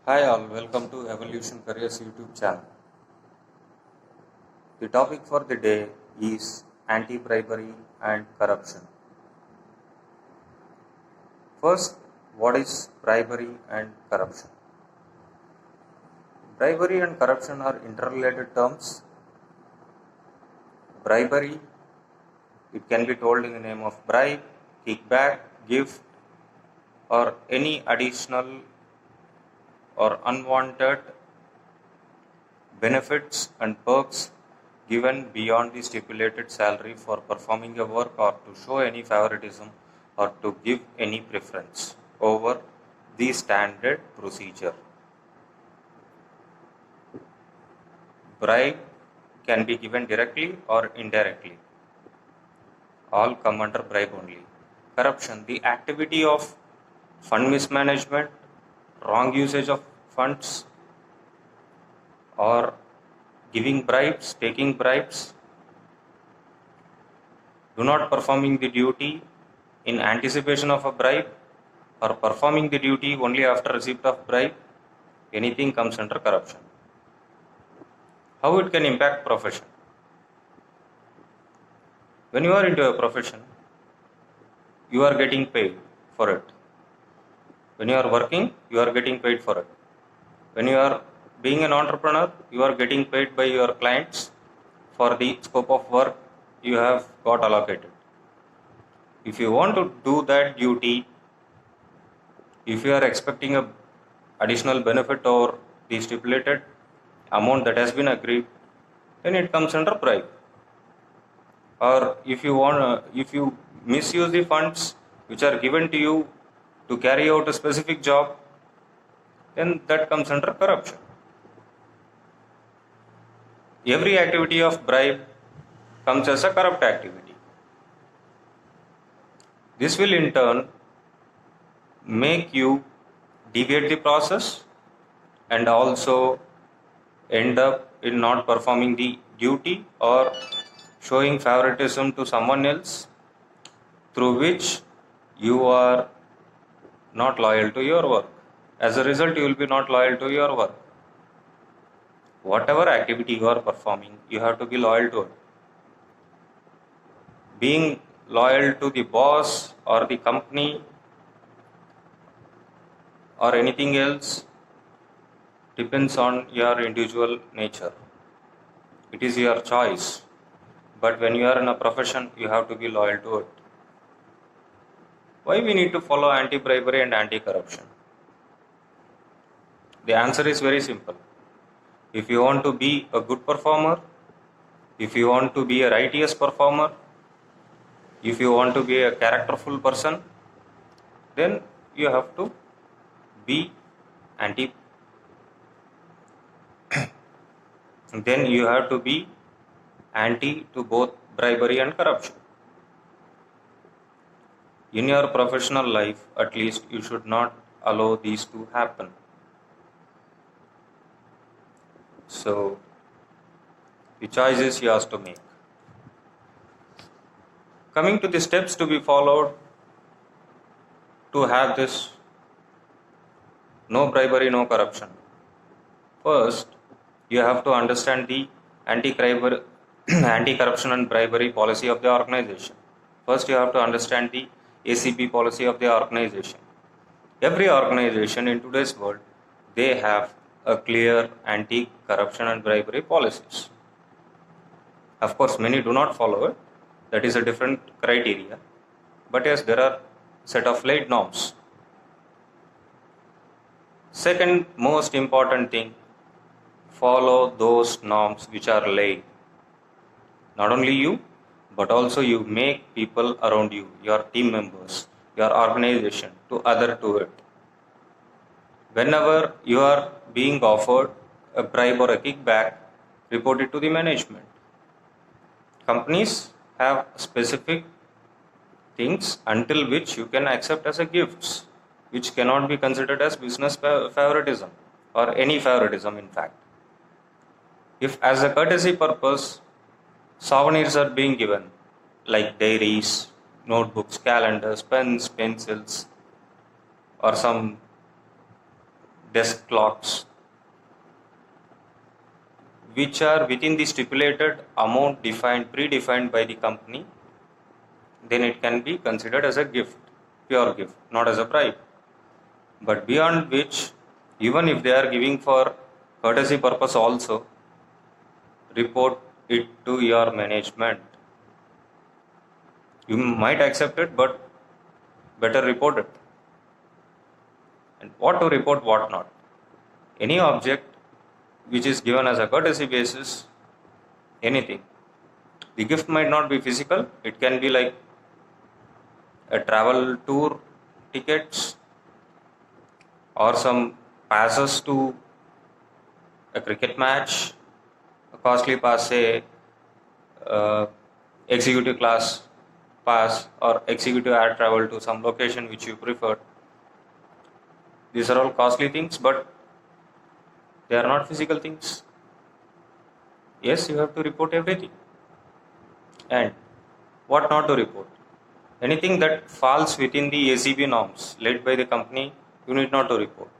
Hi all, welcome to Evolution Careers YouTube channel. The topic for the day is anti-bribery and corruption. First, what is bribery and corruption? Bribery and corruption are interrelated terms. Bribery, it can be told in the name of bribe, kickback, gift, or any additional or unwanted benefits and perks given beyond the stipulated salary for performing a work or to show any favoritism or to give any preference over the standard procedure. Bribe can be given directly or indirectly. All come under bribe only. Corruption, the activity of fund mismanagement, wrong usage of funds, or giving bribes, taking bribes, do not performing the duty in anticipation of a bribe, or performing the duty only after receipt of bribe, anything comes under corruption. How it can impact profession? When you are into a profession, you are getting paid for it. When you are working, you are getting paid for it. When you are being an entrepreneur, you are getting paid by your clients for the scope of work you have got allocated. If you want to do that duty, if you are expecting a additional benefit or the stipulated amount that has been agreed, then it comes under bribe. Or if you misuse the funds which are given to you to carry out a specific job, then that comes under corruption. Every activity of bribe comes as a corrupt activity. This will in turn make you deviate the process and also end up in not performing the duty or showing favoritism to someone else, through which you are not loyal to your work. As a result, you will be not loyal to your work. Whatever activity you are performing, you have to be loyal to it. Being loyal to the boss or the company or anything else depends on your individual nature. It is your choice. But when you are in a profession, you have to be loyal to it. Why we need to follow anti-bribery and anti-corruption? The answer is very simple. If you want to be a good performer, if you want to be a righteous performer, if you want to be a characterful person, then you have to be anti then you have to be anti to both bribery and corruption. In your professional life, at least, you should not allow these to happen. So, the choice is yours to make. Coming to the steps to be followed to have this no bribery, no corruption. First, you have to understand the anti-corruption and bribery policy of the organization. First, you have to understand the ACB policy of the organization. Every organization in today's world, they have a clear anti-corruption and bribery policies. Of course, many do not follow it. That is a different criteria. But yes, there are set of laid norms. Second most important thing, follow those norms which are laid. Not only you, but also you make people around you, your team members, your organization, to adhere to it. Whenever you are being offered a bribe or a kickback, report it to the management. Companies have specific things until which you can accept as a gifts, which cannot be considered as business favoritism or any favoritism in fact. If as a courtesy purpose, souvenirs are being given like diaries, notebooks, calendars, pens, pencils, or some desk clocks, which are within the stipulated amount predefined by the company, then it can be considered as a gift, pure gift, not as a bribe. But beyond which, even if they are giving for courtesy purpose also, report it to your management. You might accept it, but better report it. And what to report, what not. Any object which is given as a courtesy basis, anything. The gift might not be physical, it can be like a travel tour tickets or some passes to a cricket match, a costly pass, say executive class pass or executive air travel to some location which you prefer. These are all costly things, but they are not physical things. Yes, you have to report everything. And what not to report? Anything that falls within the ACB norms led by the company, you need not to report.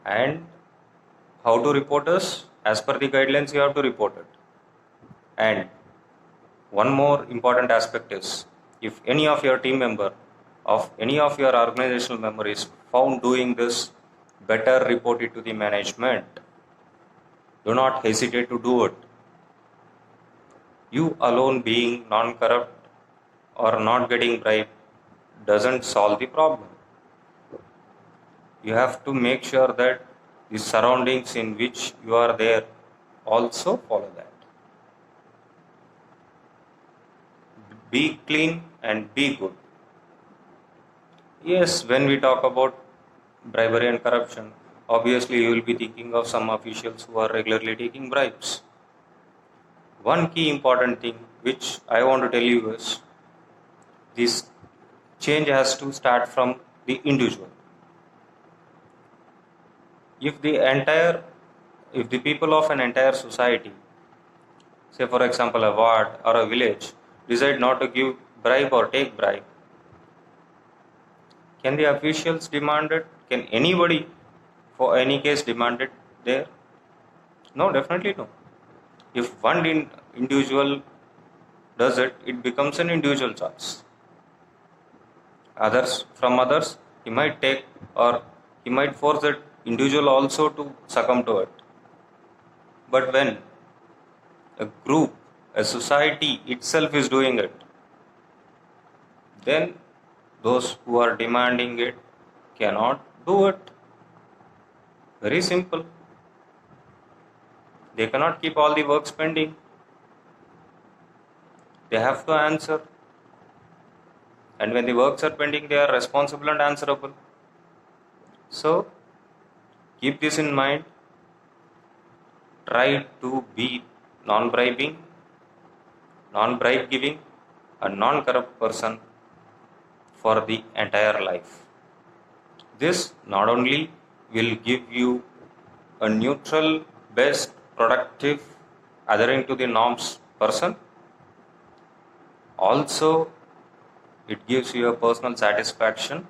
And how to report us? As per the guidelines, you have to report it. And one more important aspect is, if any of your team member, of any of your organizational member is found doing this, better report it to the management. Do not hesitate to do it. You alone being non-corrupt or not getting bribed doesn't solve the problem. You have to make sure that the surroundings in which you are there also follow that. Be clean and be good. Yes, when we talk about bribery and corruption, obviously you will be thinking of some officials who are regularly taking bribes. One key important thing which I want to tell you is, this change has to start from the individual. If the people of an entire society, say for example a ward or a village, decide not to give bribe or take bribe, can the officials demand it? Can anybody for any case demand it there? No, definitely no. If one individual does it, it becomes an individual choice. Others, he might take, or he might force that individual also to succumb to it. But when a group, a society itself is doing it, then those who are demanding it cannot do it. Very simple. They cannot keep all the works pending. They have to answer. And when the works are pending, they are responsible and answerable. So, keep this in mind. Try to be non-bribe giving, a non-corrupt person for the entire life. This not only will give you a neutral, best, productive, adhering to the norms person, also it gives you a personal satisfaction,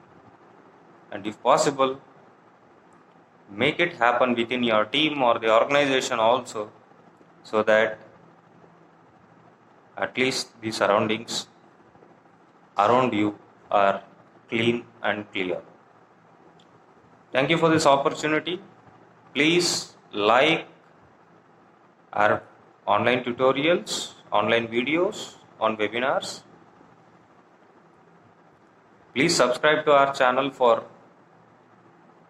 and if possible, make it happen within your team or the organization also, so that at least the surroundings around you are clean and clear. Thank you for this opportunity. Please like our online tutorials, online videos on webinars. Please subscribe to our channel for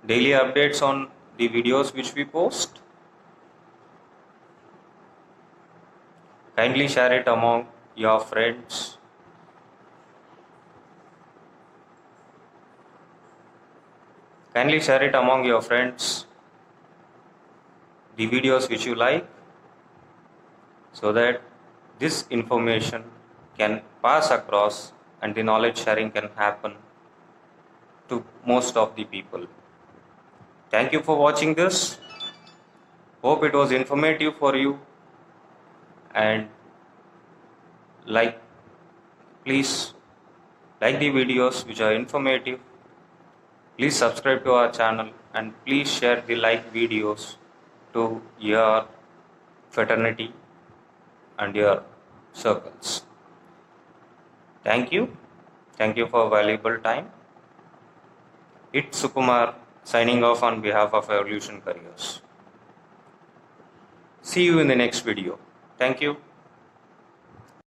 daily updates on the videos which we post. Kindly share it among your friends. Kindly share it among your friends, the videos which you like, so that this information can pass across and the knowledge sharing can happen to most of the people. Thank you for watching this. Hope it was informative for you, and please like the videos which are informative. Please subscribe to our channel and please share the like videos to your fraternity and your circles. Thank you. Thank you for valuable time. It's Sukumar signing off on behalf of Evolution Careers. See you in the next video. Thank you.